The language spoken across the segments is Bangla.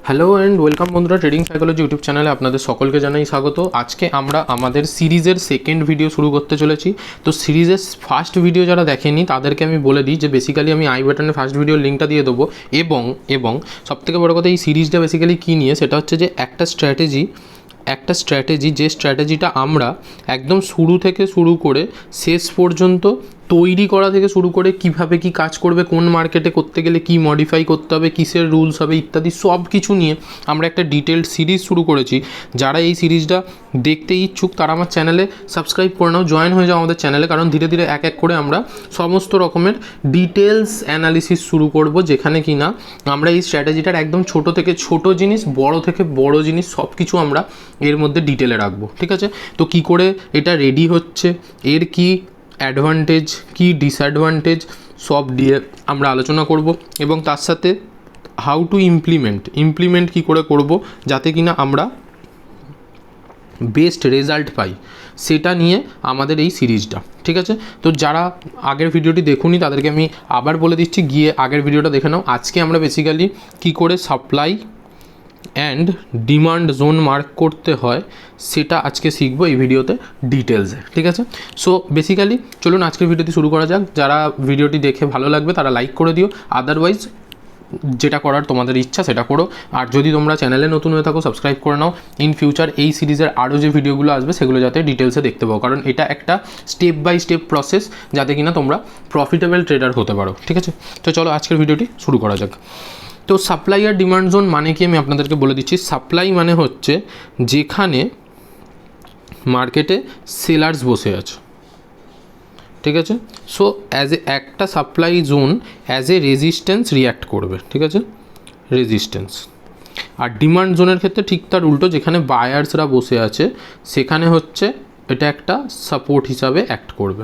হ্যালো অ্যান্ড ওয়েলকাম বন্ধুরা, ট্রেডিং সাইকোলজি ইউটিউব চ্যানেলে আপনাদের সকলকে জানাই স্বাগত। আজকে আমরা আমাদের সিরিজের সেকেন্ড ভিডিও শুরু করতে চলেছি। তো সিরিজের ফার্স্ট ভিডিও যারা দেখেনি তাদেরকে আমি বলে দিই যে বেসিক্যালি আমি আই বাটনে ফার্স্ট ভিডিওর লিঙ্কটা দিয়ে দেবো। এবং সবথেকে বড় কথা, এই সিরিজটা বেসিক্যালি কী নিয়ে, সেটা হচ্ছে যে একটা স্ট্র্যাটেজি যে স্ট্র্যাটেজিটা আমরা একদম শুরু থেকে শুরু করে শেষ পর্যন্ত তৈরি করা থেকে শুরু করে কিভাবে কি কাজ করবে, কোন মার্কেটে করতে গেলে কি মডিফাই করতে হবে, কিসের রুলস হবে ইত্যাদি সব কিছু নিয়ে আমরা একটা ডিটেলড সিরিজ শুরু করেছি। যারা এই সিরিজটা দেখতে ইচ্ছুক তারা আমার চ্যানেলে সাবস্ক্রাইব করে নাও, জয়েন হয়ে যাও আমাদের চ্যানেলে, কারণ ধীরে ধীরে এক এক করে আমরা সমস্ত রকমের ডিটেলস অ্যানালিসিস শুরু করব, যেখানে কি না আমরা এই স্ট্র্যাটেজিটার একদম ছোট থেকে ছোট জিনিস, বড় থেকে বড় জিনিস সব কিছু আমরা এর মধ্যে ডিটেলে রাখবো। ঠিক আছে, তো কি করে এটা রেডি হচ্ছে, এর কি অ্যাডভান্টেজ কি ডিসঅ্যাডভান্টেজ সব দিয়ে আমরা আলোচনা করব, এবং তার সাথে হাউ টু ইমপ্লিমেন্ট কী করে করব যাতে কিনা আমরা বেস্ট রেজাল্ট পাই, সেটা নিয়ে আমাদের এই সিরিজটা। ঠিক আছে, তো যারা আগের ভিডিওটি দেখুনি তাদেরকে আমি আবার বলে দিচ্ছি, গিয়ে আগের ভিডিওটা দেখে নাও। আজকে আমরা বেসিক্যালি কী করে supply and demand zone mark করতে হয় সেটা আজকে শিখবো এই ভিডিওতে ডিটেলসে। ঠিক আছে, সো বেসিক্যালি চলুন আজকের ভিডিওটি শুরু করা যাক। যারা ভিডিওটি দেখে ভালো লাগবে তারা লাইক করে দিও, আদারওয়াইজ যেটা করার তোমাদের ইচ্ছা সেটা করো। আর যদি তোমরা চ্যানেলে নতুন হয়ে থাকো সাবস্ক্রাইব করে নাও, ইন ফিউচার এই সিরিজের আরও যে ভিডিওগুলো আসবে সেগুলো যাতে ডিটেলসে দেখতে পাও, কারণ এটা একটা স্টেপ বাই স্টেপ প্রসেস যাতে কিনা তোমরা প্রফিটেবল ট্রেডার হতে পারো। ঠিক আছে, তো চলো আজকের ভিডিওটি শুরু করা যাক। তো সাপ্লাই আর ডিমান্ড জোন মানে কি আমি আপনাদেরকে বলে দিচ্ছি। সাপ্লাই মানে হচ্ছে যেখানে মার্কেটে সেলার্স বসে আছে। ঠিক আছে, সো একটা supply zone as a resistance react করবে। ঠিক আছে, রেজিস্ট্যান্স। আর ডিমান্ড জোনের ক্ষেত্রে ঠিক তার উল্টো, যেখানে বায়ার্সরা বসে আছে সেখানে হচ্ছে এটা একটা সাপোর্ট হিসাবে অ্যাক্ট করবে।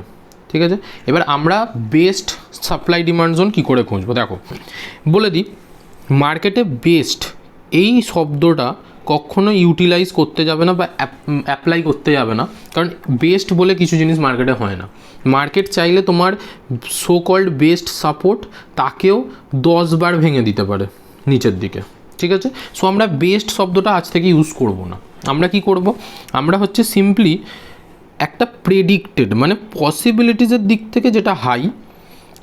ঠিক আছে, এবার আমরা বেস্ট সাপ্লাই ডিমান্ড জোন কী করে খুঁজবো, দেখো বলে দিই। মার্কেটে বেস্ট এই শব্দটা কখনো ইউটিলাইজ করতে যাবে না বা অ্যাপ্লাই করতে যাবে না, কারণ বেস্ট বলে কিছু জিনিস মার্কেটে হয় না। মার্কেট চাইলে তোমার সো কল্ড বেস্ট সাপোর্ট তাকেও 10 বার ভেঙে দিতে পারে নিচের দিকে। ঠিক আছে, সো আমরা বেস্ট শব্দটা আজ থেকে ইউজ করব না। আমরা কি করব, আমরা হচ্ছে সিম্পলি একটা প্রেডিক্টেড মানে পসিবিলিটিসের দিক থেকে যেটা হাই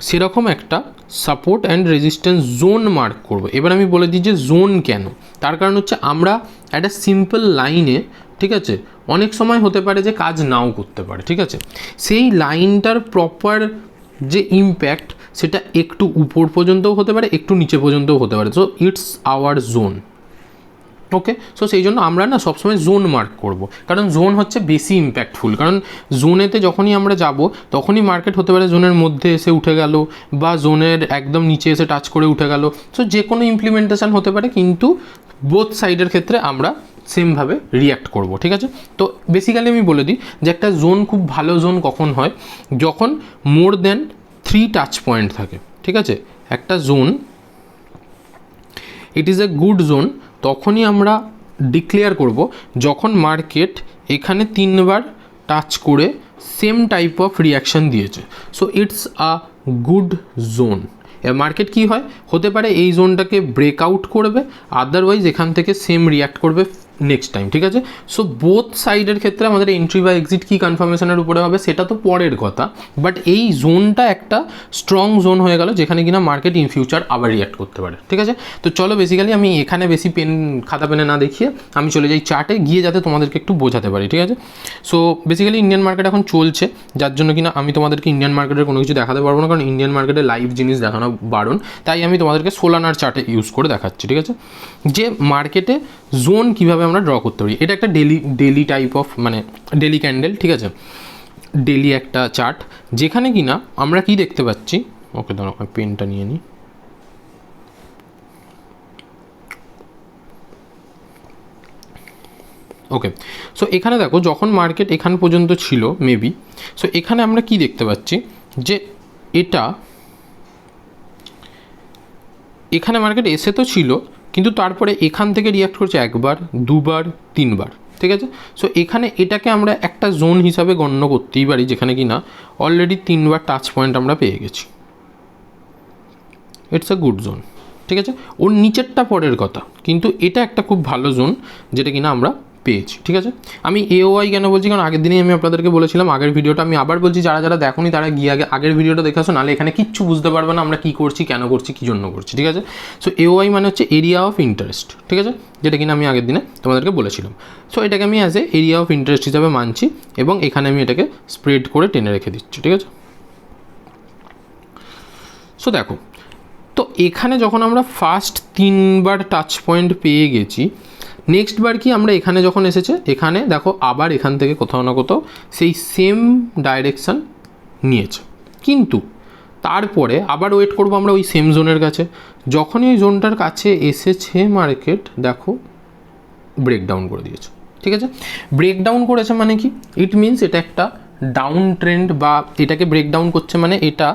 সেরকম একটা support and resistance zone mark করব। এবার আমি বলে দিই যে জোন কেন, তার কারণ হচ্ছে আমরা একটা সিম্পল লাইনে, ঠিক আছে, অনেক সময় হতে পারে যে কাজ নাও করতে পারে। ঠিক আছে, সেই লাইনটার প্রপার যে ইম্প্যাক্ট সেটা একটু উপর পর্যন্তও হতে পারে, একটু নিচে পর্যন্তও হতে পারে। So it's hour zone. Okay, so সেই জন্য আমরা না সবসময় জোন মার্ক করব, কারণ জোন হচ্ছে বেশি ইম্প্যাক্টফুল। কারণ জোনেতে যখনই আমরা যাব তখনই মার্কেট হতে পারে জোনের মধ্যে এসে উঠে গেল বা জোনের একদম নিচে এসে টাচ করে উঠে গেল। সো যে কোনো ইমপ্লিমেন্টেশন হতে পারে, কিন্তু বোথ সাইডের ক্ষেত্রে আমরা সেমভাবে রিয়্যাক্ট করব। ঠিক আছে, তো বেসিক্যালি আমি বলে দিই যে একটা জোন খুব ভালো জোন কখন হয়, যখন মোর দেন 3 টাচ পয়েন্ট থাকে। ঠিক আছে, একটা zone it is a good zone তখনই আমরা ডিক্লেয়ার করব যখন মার্কেট এখানে 3 বার টাচ করে সেম টাইপ অফ রিয়াকশান দিয়েছে। So it's a good zone. Market কী হয়, হতে পারে এই জোনটাকে ব্রেকআউট করবে, আদারওয়াইজ এখান থেকে সেম রিয়াক্ট করবে নেক্সট টাইম। ঠিক আছে, সো বোথ সাইডের ক্ষেত্রে আমাদের এন্ট্রি বা এক্সিট কী কনফার্মেশনের উপরে হবে সেটা তো পরের কথা, বাট এই জোনটা একটা স্ট্রং জোন হয়ে গেল যেখানে কিনা মার্কেট ইন ফিউচার আবার রিয়াক্ট করতে পারে। ঠিক আছে, তো চলো বেসিক্যালি আমি এখানে বেশি খাতা পেনে না দেখিয়ে আমি চলে যাই চার্টে গিয়ে, যাতে তোমাদেরকে একটু বোঝাতে পারি। ঠিক আছে, সো বেসিক্যালি ইন্ডিয়ান মার্কেট এখন চলছে, যার জন্য কিনা আমি তোমাদেরকে ইন্ডিয়ান মার্কেটের কোনো কিছু দেখাতে পারবো না, কারণ ইন্ডিয়ান মার্কেটে লাইভ জিনিস দেখানো বারণ। তাই আমি তোমাদেরকে সোলানার চার্টে ইউজ করে দেখাচ্ছি। ঠিক আছে, যে মার্কেটে জোন কীভাবে আমরা ড্র করতে পারি। এটা একটা ডেলি টাইপ অফ মানে ডেলি ক্যান্ডেল। ঠিক আছে, ডেলি একটা চার্ট যেখানে কিনা আমরা কি দেখতে পাচ্ছি। ওকে, দাঁড়াও পেনটা নিয়ে নিই। ওকে, সো এখানে দেখো যখন মার্কেট এখান পর্যন্ত ছিল মেবি, সো এখানে আমরা কি দেখতে পাচ্ছি যে এটা এখানে মার্কেট এসে তো ছিল, কিন্তু তারপরে এখান থেকে রিয়াক্ট করছে 1 বার 2 বার 3 বার। ঠিক আছে, সো এখানে এটাকে আমরা একটা জোন হিসাবে গণ্য করতেই পারি, যেখানে কি না অলরেডি 3 বার টাচ পয়েন্ট আমরা পেয়ে গেছি। It's a good zone. ঠিক আছে, ওর নিচেরটা পরের কথা, কিন্তু এটা একটা খুব ভালো জোন যেটা কিনা আমরা পেয়েছি। ঠিক আছে, আমি AOI কেন বলছি, কারণ আগের দিনেই আমি আপনাদেরকে বলেছিলাম, আগের ভিডিওটা আমি আবার বলছি, যারা যারা দেখোনি তারা গিয়ে আগের ভিডিওটা দেখে আসো, নাহলে এখানে কিচ্ছু বুঝতে পারবে না আমরা কী করছি, কেন করছি, কী জন্য করছি। ঠিক আছে, সো AOI মানে হচ্ছে এরিয়া অফ ইন্টারেস্ট। ঠিক আছে, যেটা কিনা আমি আগের দিনে তোমাদেরকে বলেছিলাম। সো এটাকে আমি as a area of interest হিসাবে মানছি এবং এখানে আমি এটাকে স্প্রেড করে টেনে রেখে দিচ্ছি। ঠিক আছে, সো দেখো, তো এখানে যখন আমরা ফার্স্ট 3বার টাচ পয়েন্ট পেয়ে গেছি, নেক্সট বার কি আমরা এখানে যখন এসেছে, এখানে দেখো আবার এখান থেকে কোথাও না কোথাও সেই সেম ডাইরেকশান নিয়েছে, কিন্তু তারপরে আবার ওয়েট করবো আমরা ওই সেম জোনের কাছে। যখনই ওই জোনটার কাছে এসেছে মার্কেট, দেখো ব্রেকডাউন করে দিয়েছে। ঠিক আছে, ব্রেকডাউন করেছে মানে কি, ইট মিনস এটা একটা ডাউন ট্রেন্ড, বা এটাকে ব্রেকডাউন করছে মানে এটা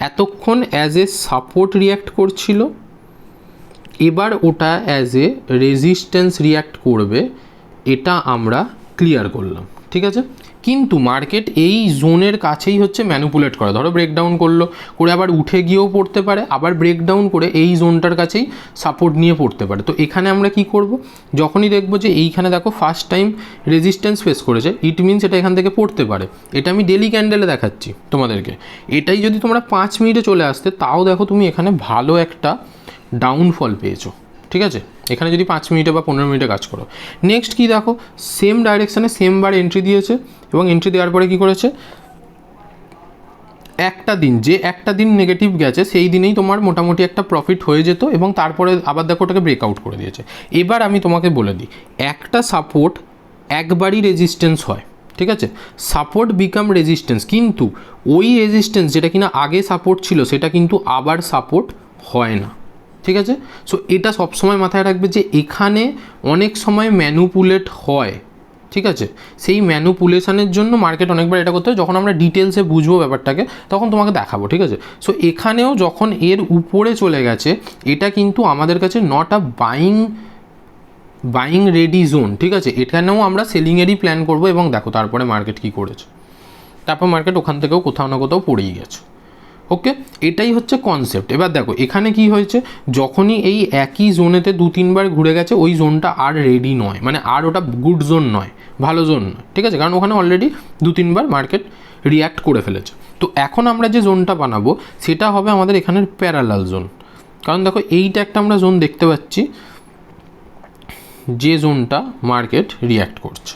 এতক্ষণ অ্যাজ এ সাপোর্ট রিয়্যাক্ট করছিল, এবার ওটা অ্যাজ এ রেজিস্ট্যান্স রিয়্যাক্ট করবে, এটা আমরা ক্লিয়ার করলাম। ঠিক আছে, কিন্তু মার্কেট এই জোনের কাছেই হচ্ছে ম্যানিপুলেট করে, ধরো ব্রেকডাউন করলো, করে আবার উঠে গিয়েও পড়তে পারে, আবার ব্রেকডাউন করে এই জোনটার কাছেই সাপোর্ট নিয়ে পড়তে পারে। তো এখানে আমরা কি করব, যখনই দেখবো যে এইখানে দেখো ফার্স্ট টাইম রেজিস্ট্যান্স ফেস করেছে, ইট মিনস এটা এখান থেকে পড়তে পারে। এটা আমি ডেলি ক্যান্ডেলে দেখাচ্ছি তোমাদেরকে, এটাই যদি তোমরা 5 মিনিটে চলে আসতে, তাও দেখো তুমি এখানে ভালো একটা ডাউনফল পেয়েছো। ঠিক আছে, এখানে যদি 5 মিনিটে বা 15 মিনিটে কাজ করো। নেক্সট কি দেখো, সেম ডাইরেকশানে সেমবার এন্ট্রি দিয়েছে, এবং এন্ট্রি দেওয়ার পরে কি করেছে, একটা দিন নেগেটিভ গেছে, সেই দিনেই তোমার মোটামুটি একটা প্রফিট হয়ে যেত, এবং তারপরে আবার দেখো ওটাকে ব্রেকআউট করে দিয়েছে। এবার আমি তোমাকে বলে দিই, একটা সাপোর্ট একবারই রেজিস্ট্যান্স হয়। ঠিক আছে, সাপোর্ট বিকাম রেজিস্ট্যান্স, কিন্তু ওই রেজিস্ট্যান্স যেটা কিনা আগে সাপোর্ট ছিল সেটা কিন্তু আবার সাপোর্ট হয় না। ঠিক আছে, সো এটা সবসময় মাথায় রাখবে যে এখানে অনেক সময় ম্যানুপুলেট হয়। ঠিক আছে, সেই ম্যানুপুলেশনের জন্য মার্কেট অনেকবার এটা করতে হয়, যখন আমরা ডিটেলসে বুঝবো ব্যাপারটাকে তখন তোমাকে দেখাবো। ঠিক আছে, সো এখানেও যখন এর উপরে চলে গেছে, এটা কিন্তু আমাদের কাছে not a buying ready zone. ঠিক আছে, এখানেও আমরা সেলিংয়েরই প্ল্যান করবো, এবং দেখো তারপরে মার্কেট কী করেছে, তারপর মার্কেট ওখান থেকেও কোথাও না কোথাও পড়েই গেছে। ওকে, এটাই হচ্ছে কনসেপ্ট। এবার দেখো এখানে কি হয়েছে, যখনই এই একই জোনেতে 2-3বার ঘুরে গেছে, ওই জোনটা আর রেডি নয়, মানে আর ওটা গুড জোন নয়, ভালো জোন নয়। ঠিক আছে, কারণ ওখানে অলরেডি 2-3বার মার্কেট রিয়্যাক্ট করে ফেলেছে। তো এখন আমরা যে জোনটা বানাবো সেটা হবে আমাদের এখানের প্যারালাল জোন, কারণ দেখো এইটা একটা আমরা জোন দেখতে পাচ্ছি, যে জোনটা মার্কেট রিয়্যাক্ট করছে।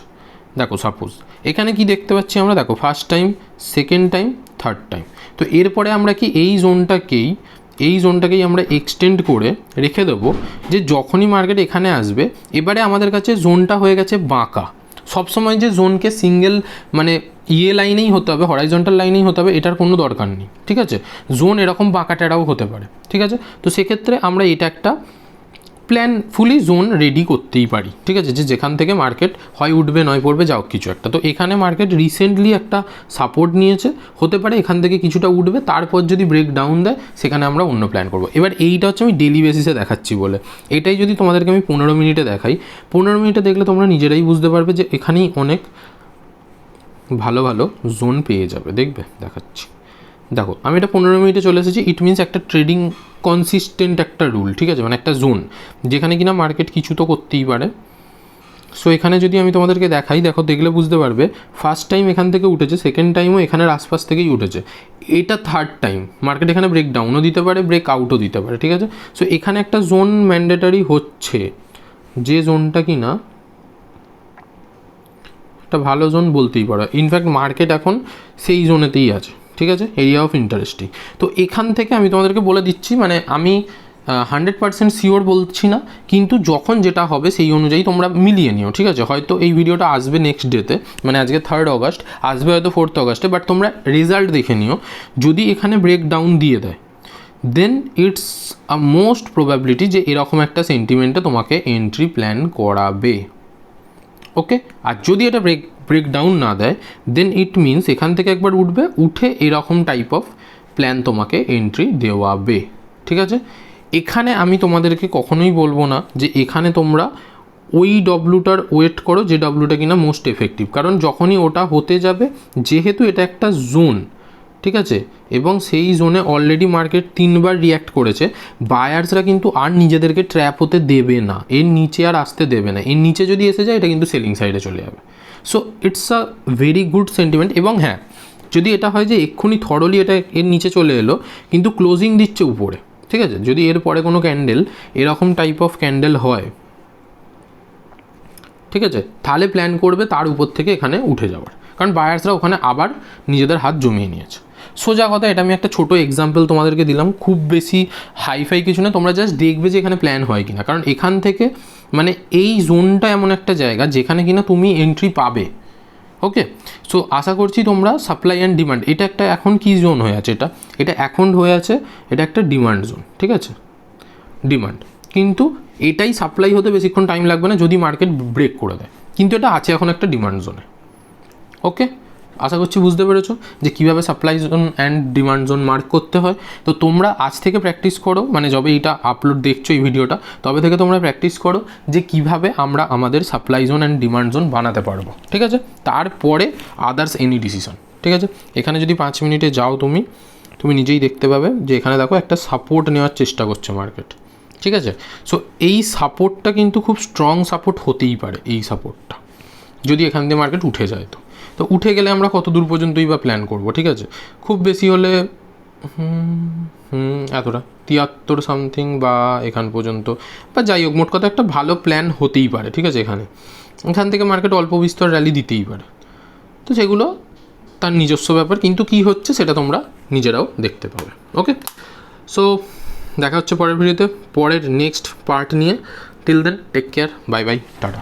দেখো সাপোজ এখানে কি দেখতে পাচ্ছি আমরা, দেখো first time, second time, third time. তো এরপরে আমরা কি এই জোনটাকেই আমরা এক্সটেন্ড করে রেখে দেবো, যে যখনই মার্কেট এখানে আসবে, এবারে আমাদের কাছে জোনটা হয়ে গেছে বাঁকা। সবসময় যে জোনকে সিঙ্গেল মানে লাইনেই হতে হবে, হরাইজন্টাল লাইনেই হতে হবে, এটার কোনো দরকার নেই। ঠিক আছে, জোন এরকম বাঁকা টেরাও হতে পারে। ঠিক আছে, তো সেক্ষেত্রে আমরা এটা একটা প্ল্যানফুলি জোন রেডি করতেই পারি। ঠিক আছে, যে যেখান থেকে মার্কেট হয় উঠবে নয় পড়বে, যাও কিছু একটা। তো এখানে মার্কেট রিসেন্টলি একটা সাপোর্ট নিয়েছে, হতে পারে এখান থেকে কিছুটা উঠবে, তারপর যদি ব্রেক ডাউন দেয় সেখানে আমরা অন্য প্ল্যান করব। এবার এইটা হচ্ছে আমি ডেলি বেসিসে দেখাচ্ছি বলে, এটাই যদি তোমাদেরকে আমি 15 মিনিটে দেখাই, 15 মিনিটে দেখলে তোমরা নিজেরাই বুঝতে পারবে যে এখানেই অনেক ভালো ভালো জোন পেয়ে যাবে। দেখবে দেখাচ্ছি, দেখো আমি এটা 15 মিনিটে চলে এসেছি। ইট মিনস একটা ট্রেডিং কনসিস্টেন্ট একটা রুল। ঠিক আছে, মানে একটা জোন যেখানে কিনা মার্কেট কিছু তো করতেই পারে। সো এখানে যদি আমি তোমাদেরকে দেখাই, দেখো দেখলে বুঝতে পারবে, ফার্স্ট টাইম এখান থেকে উঠেছে, সেকেন্ড টাইমও এখানের আশপাশ থেকেই উঠেছে, এটা থার্ড টাইম মার্কেট এখানে ব্রেক ডাউনও দিতে পারে, ব্রেক আউটও দিতে পারে। ঠিক আছে, সো এখানে একটা জোন ম্যান্ডেটারি হচ্ছে, যে জোনটা কিনা একটা ভালো জোন বলতেই পারো। ইনফ্যাক্ট মার্কেট এখন সেই জোনেতেই আছে। ঠিক আছে, এরিয়া অফ ইন্টারেস্টিং। তো এখান থেকে আমি তোমাদেরকে বলে দিচ্ছি, মানে আমি 100% শিওর বলছি না, কিন্তু যখন যেটা হবে সেই অনুযায়ী তোমরা মিলিয়ে নিও। ঠিক আছে, হয়তো এই ভিডিওটা আসবে নেক্সট ডেতে, মানে আজকে 3rd অগস্ট, আসবে হয়তো 4th অগস্টে, বাট তোমরা রেজাল্ট দেখে নিও। যদি এখানে ব্রেক ডাউন দিয়ে দেয়, দেন ইটস আ মোস্ট প্রবাবিলিটি যে এরকম একটা সেন্টিমেন্টে তোমাকে এন্ট্রি প্ল্যান করাবে। ওকে, আর যদি এটা ব্রেক ডাউন না দেয়, দেন ইট মিনস এখান থেকে একবার উঠবে, উঠে এরকম টাইপ অফ প্ল্যান তোমাকে এন্ট্রি দেওয়াবে। ঠিক আছে, এখানে আমি তোমাদেরকে কখনোই বলবো না যে এখানে তোমরা ওই ডব্লুটার ওয়েট করো যে ডব্লুটা কিনা মোস্ট এফেক্টিভ, কারণ যখনই ওটা হতে যাবে, যেহেতু এটা একটা জোন, ঠিক আছে, এবং সেই জোনে অলরেডি মার্কেট 3বার রিয়্যাক্ট করেছে। বায়ার্সরা কিন্তু আর নিজেদেরকে ট্র্যাপ হতে দেবে না, এর নিচে আর আসতে দেবে না। এর নিচে যদি এসে যায় এটা কিন্তু সেলিং সাইডে চলে যাবে। So it's a very good sentiment. এবং হ্যাঁ, যদি এটা হয় যে এক্ষুনি থরলি এটা এর নিচে চলে এলো কিন্তু ক্লোজিং দিচ্ছে উপরে, ঠিক আছে, যদি এর পরে কোনো ক্যান্ডেল এরকম টাইপ অফ ক্যান্ডেল হয়, ঠিক আছে, তাহলে প্ল্যান করবে তার উপর থেকে এখানে উঠে যাওয়ার, কারণ বায়ার্সরা ওখানে আবার নিজেদের হাত জমিয়ে নিয়েছে। সোজা কথা, এটা আমি একটা ছোটো এক্সাম্পল তোমাদেরকে দিলাম, খুব বেশি হাইফাই কিছু না, তোমরা জাস্ট দেখবে যে এখানে প্ল্যান হয় কিনা। কারণ এখান থেকে মানে এই জোনটা এমন একটা জায়গা যেখানে কিনা তুমি এন্ট্রি পাবে। ওকে, সো আশা করছি তোমরা সাপ্লাই অ্যান্ড ডিমান্ড, এটা একটা এখন কি জোন হয়ে আছে, এটা এখন হয়ে আছে, এটা একটা ডিমান্ড জোন, ঠিক আছে, ডিমান্ড। কিন্তু এটাই সাপ্লাই হতে বেশিক্ষণ টাইম লাগবে না যদি মার্কেট ব্রেক করে দেয়, কিন্তু এটা আছে এখন একটা ডিমান্ড জোনে। ওকে, আশা করছি বুঝতে পেরেছো যে কীভাবে supply zone and demand zone mark করতে হয়। তো তোমরা আজ থেকে প্র্যাকটিস করো, মানে যবে এটা আপলোড দেখছো এই ভিডিওটা তবে থেকে তোমরা প্র্যাকটিস করো যে কিভাবে আমরা আমাদের supply zone and demand zone বানাতে পারবো, ঠিক আছে। তারপরে আদার্স এনি ডিসিশন, ঠিক আছে। এখানে যদি 5 মিনিটে যাও তুমি নিজেই দেখতে পাবে যে এখানে দেখো একটা সাপোর্ট নেওয়ার চেষ্টা করছে মার্কেট, ঠিক আছে। সো এই সাপোর্টটা কিন্তু খুব স্ট্রং সাপোর্ট হতেই পারে, এই সাপোর্টটা যদি এখান দিয়ে মার্কেট উঠে যায়। তো উঠে গেলে আমরা কত দূর পর্যন্তই বা প্ল্যান করব, ঠিক আছে, খুব বেশি হলে এতটা 73 সামথিং বা এখান পর্যন্ত, বা যাই হোক, মোট কথা একটা ভালো প্ল্যান হতেই পারে, ঠিক আছে। এখান থেকে মার্কেট অল্প বিস্তর র্যালি দিতেই পারে, তো সেগুলো তার নিজস্ব ব্যাপার, কিন্তু কি হচ্ছে সেটা তোমরা নিজেরাও দেখতে পাবে। ওকে, সো দেখা হচ্ছে পরের ভিডিওতে, পরের নেক্সট পার্ট নিয়ে। Till then take care, bye bye, tata.